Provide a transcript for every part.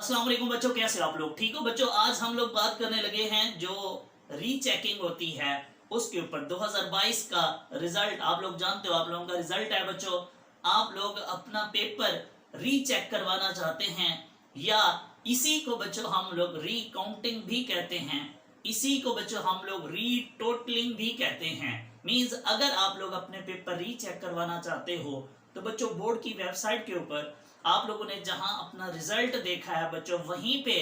अस्सलाम वालेकुम बच्चों, कैसे हो आप लोग? ठीक हो बच्चों? आज हम लोग बात करने लगे हैं जो रीचेकिंग होती है उसके ऊपर। 2022 का रिजल्ट आप लोग जानते हो, आप लोगों का रिजल्ट है बच्चों। आप लोग अपना पेपर रीचेक करवाना चाहते हैं या इसी को बच्चों हम लोग रीकाउंटिंग भी कहते हैं, इसी को बच्चों हम लोग रीटोटलिंग भी कहते हैं। मींस अगर आप लोग अपने पेपर रीचेक करवाना चाहते हो तो बच्चों बोर्ड की वेबसाइट के ऊपर आप लोगों ने जहां अपना रिजल्ट देखा है बच्चों, वहीं पे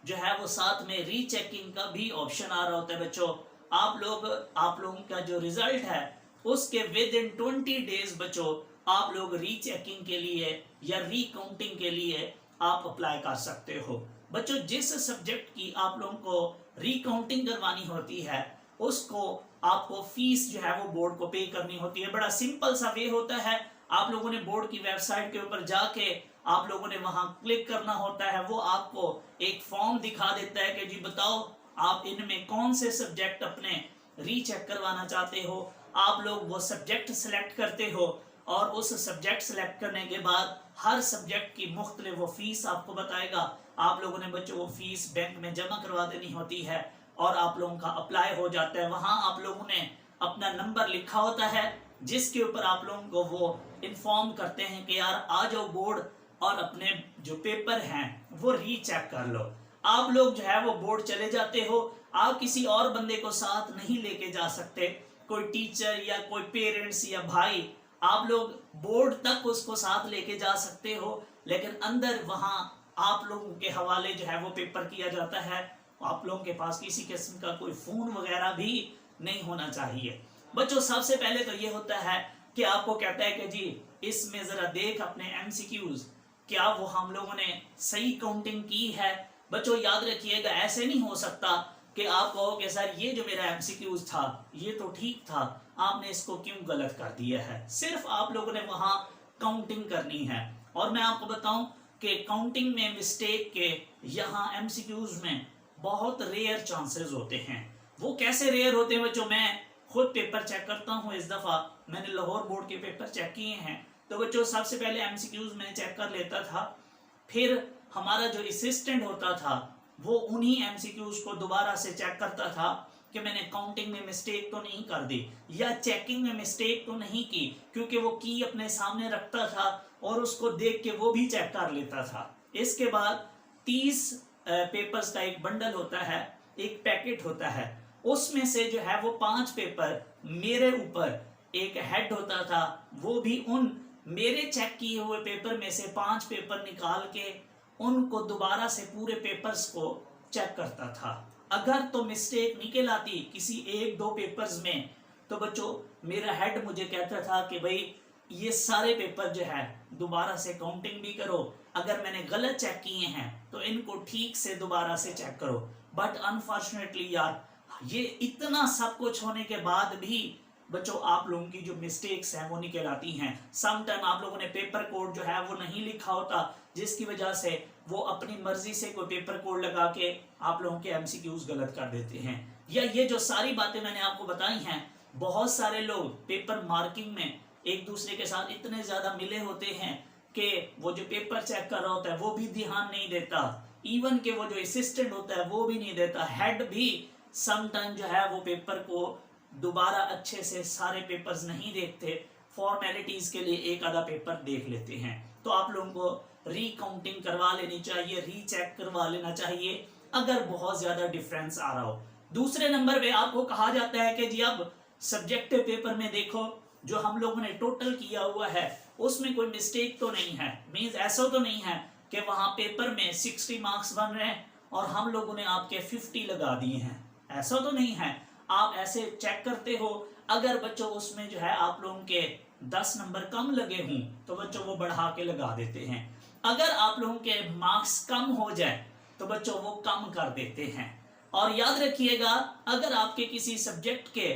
जो है वो साथ में रीचेकिंग का भी ऑप्शन आ रहा होता है बच्चों। आप लोगों का जो रिजल्ट है उसके विद इन 20 डेज बच्चों आप लोग रीचेकिंग के लिए या रीकाउंटिंग के लिए आप अप्लाई कर सकते हो बच्चों। जिस सब्जेक्ट की आप लोगों को रिकाउंटिंग करवानी होती है उसको आपको फीस जो है वो बोर्ड को पे करनी होती है। बड़ा सिंपल सा वे होता है, आप लोगों ने बोर्ड की वेबसाइट के ऊपर जाके आप लोगों ने वहां क्लिक करना होता है। वो आपको एक फॉर्म दिखा देता है कि जी बताओ आप इनमें कौन से सब्जेक्ट अपने रीचेक करवाना चाहते हो। आप लोग वो सब्जेक्ट सिलेक्ट करते हो और उस सब्जेक्ट सिलेक्ट करने के बाद हर सब्जेक्ट की मुख्तलिफ वो फीस आपको बताएगा। आप लोगों ने बच्चों वो फीस बैंक में जमा करवा देनी होती है और आप लोगों का अप्लाई हो जाता है। वहां आप लोगों ने अपना नंबर लिखा होता है जिसके ऊपर आप लोगों को वो इन्फॉर्म करते हैं कि यार आ जाओ बोर्ड और अपने जो पेपर हैं वो रीचेक कर लो। आप लोग जो है वो बोर्ड चले जाते हो, आप किसी और बंदे को साथ नहीं लेके जा सकते, कोई टीचर या कोई पेरेंट्स या भाई। आप लोग बोर्ड तक उसको साथ लेके जा सकते हो लेकिन अंदर वहां आप लोगों के हवाले जो है वो पेपर किया जाता है। आप लोगों के पास किसी किस्म का कोई फोन वगैरह भी नहीं होना चाहिए बच्चों। सबसे पहले तो ये होता है कि आपको कहता है कि जी इसमें जरा देख अपने एमसीक्यूज, क्या वो हम लोगों ने सही काउंटिंग की है। बच्चों याद रखिएगा, ऐसे नहीं हो सकता कि आप कहो कि सर ये जो मेरा एमसीक्यूज था ये तो ठीक था, आपने इसको क्यों गलत कर दिया है। सिर्फ आप लोगों ने वहां काउंटिंग करनी है। और मैं आपको बताऊं कि काउंटिंग में मिस्टेक के यहाँ एमसीक्यूज में बहुत रेयर चांसेस होते हैं। वो कैसे रेयर होते हैं बच्चों, मैं खुद पेपर चेक करता हूँ। इस दफा मैंने लाहौर बोर्ड के पेपर चेक किए हैं तो बच्चों सबसे पहले एमसीक्यूज में चेक कर लेता था, फिर हमारा जो असिस्टेंट होता था वो उन्हीं एमसीक्यूज को दोबारा से चेक करता था कि मैंने काउंटिंग में मिस्टेक तो नहीं कर दी या चेकिंग में मिस्टेक तो नहीं की, क्योंकि वो की अपने सामने रखता था और उसको देख के वो भी चेक कर लेता था। इसके बाद 30 पेपर्स का एक बंडल होता है, एक पैकेट होता है, उसमें से जो है वो 5 पेपर मेरे ऊपर एक हेड होता था, वो भी उन मेरे चेक किए हुए पेपर में से 5 पेपर निकाल के उनको दोबारा से पूरे पेपर्स को चेक करता था। अगर तो मिस्टेक निकल आती किसी 1-2 पेपर्स में तो बच्चों मेरा हेड मुझे कहता था कि भाई ये सारे पेपर जो है दोबारा से काउंटिंग भी करो, अगर मैंने गलत चेक किए हैं तो इनको ठीक से दोबारा से चेक करो। बट अनफॉर्चुनेटली यार ये इतना सब कुछ होने के बाद भी बच्चों आप लोगों की जो मिस्टेक्स हैं वो निकल आती हैं। सम टाइम आप लोगों ने पेपर कोड जो है वो नहीं लिखा होता जिसकी वजह से वो अपनी मर्जी से कोई पेपर कोड लगा के आप लोगों के एमसीक्यूज गलत कर देते हैं। या ये जो सारी बातें मैंने आपको बताई हैं, बहुत सारे लोग पेपर मार्किंग में एक दूसरे के साथ इतने ज्यादा मिले होते हैं कि वो जो पेपर चेक कर रहा होता है वो भी ध्यान नहीं देता, इवन के वो जो असिस्टेंट होता है वो भी नहीं देता, हेड भी सम टाइम जो है वो पेपर को दोबारा अच्छे से सारे पेपर्स नहीं देखते, फॉर्मेलिटीज के लिए एक आधा पेपर देख लेते हैं। तो आप लोगों को रीकाउंटिंग करवा लेनी चाहिए, रीचेक करवा लेना चाहिए अगर बहुत ज्यादा डिफरेंस आ रहा हो। दूसरे नंबर पे आपको कहा जाता है कि जी अब सब्जेक्टिव पेपर में देखो जो हम लोगों ने टोटल किया हुआ है उसमें कोई मिस्टेक तो नहीं है। मींस ऐसा तो नहीं है कि वहां पेपर में 60 मार्क्स बन रहे हैं और हम लोगों ने आपके 50 लगा दिए हैं, ऐसा तो नहीं है। आप ऐसे चेक करते हो, अगर बच्चों उसमें जो है आप लोगों के 10 नंबर कम लगे हों तो बच्चों वो बढ़ा के लगा देते हैं। अगर आप लोगों के मार्क्स कम हो जाए तो बच्चों वो कम कर देते हैं। और याद रखिएगा अगर आपके किसी सब्जेक्ट के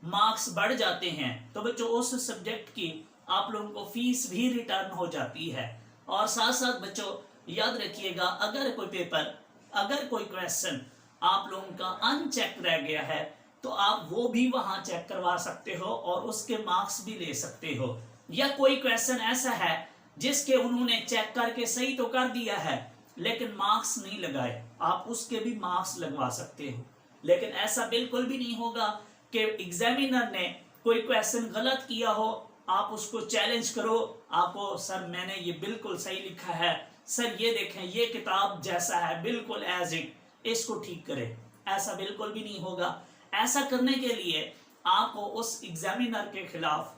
मार्क्स बढ़ जाते हैं तो बच्चों उस सब्जेक्ट की आप लोगों को फीस भी रिटर्न हो जाती है। और साथ साथ बच्चों याद रखिएगा अगर कोई क्वेश्चन आप लोगों का अनचेक रह गया है तो आप वो भी वहां चेक करवा सकते हो और उसके मार्क्स भी ले सकते हो। या कोई क्वेश्चन ऐसा है जिसके उन्होंने चेक करके सही तो कर दिया है लेकिन मार्क्स नहीं लगाए, आप उसके भी मार्क्स लगवा सकते हो। लेकिन ऐसा बिल्कुल भी नहीं होगा कि एग्जामिनर ने कोई क्वेश्चन गलत किया हो, आप उसको चैलेंज करो, आपको सर मैंने ये बिल्कुल सही लिखा है, सर ये देखें ये किताब जैसा है बिल्कुल एज इट, इसको ठीक करें। ऐसा बिल्कुल भी नहीं होगा। ऐसा करने के लिए आपको उस एग्जामिनर के खिलाफ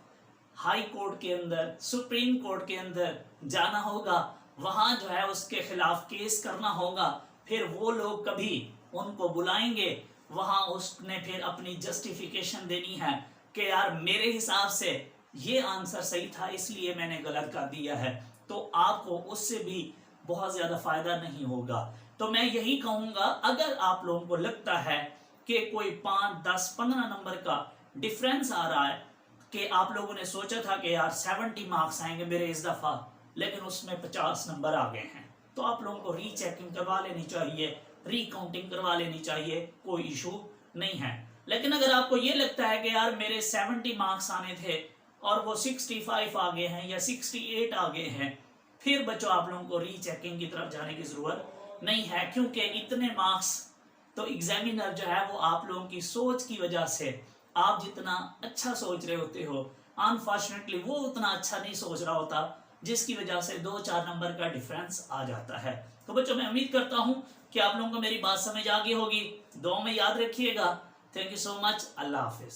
हाई कोर्ट के अंदर, सुप्रीम कोर्ट के अंदर जाना होगा, वहां जो है उसके खिलाफ केस करना होगा। फिर वो लोग कभी उनको बुलाएंगे, वहां उसने फिर अपनी जस्टिफिकेशन देनी है कि यार मेरे हिसाब से ये आंसर सही था इसलिए मैंने गलत कर दिया है। तो आपको उससे भी बहुत ज्यादा फायदा नहीं होगा। तो मैं यही कहूंगा, अगर आप लोगों को लगता है कि कोई 5, 10, 15 नंबर का डिफरेंस आ रहा है, कि आप लोगों ने सोचा था कि यार 70 मार्क्स आएंगे मेरे इस दफा, लेकिन उसमें 50 नंबर आ गए हैं, तो आप लोगों को रीचेकिंग करवा लेनी चाहिए, रीकाउंटिंग करवा लेनी चाहिए, कोई इशू नहीं है। लेकिन अगर आपको ये लगता है कि यार मेरे 70 मार्क्स आने थे और वो 65 आ गए हैं या 68 आ गए हैं, फिर बच्चों आप लोगों को रीचेकिंग की तरफ जाने की जरूरत नहीं है, क्योंकि इतने मार्क्स तो एग्जामिनर जो है वो आप लोगों की सोच की वजह से, आप जितना अच्छा सोच रहे होते हो अनफॉर्चुनेटली वो उतना अच्छा नहीं सोच रहा होता, जिसकी वजह से 2-4 नंबर का डिफरेंस आ जाता है। तो बच्चों मैं उम्मीद करता हूं कि आप लोगों को मेरी बात समझ आ गई होगी। दुआ में याद रखिएगा। Thank you so much. Allah Hafiz.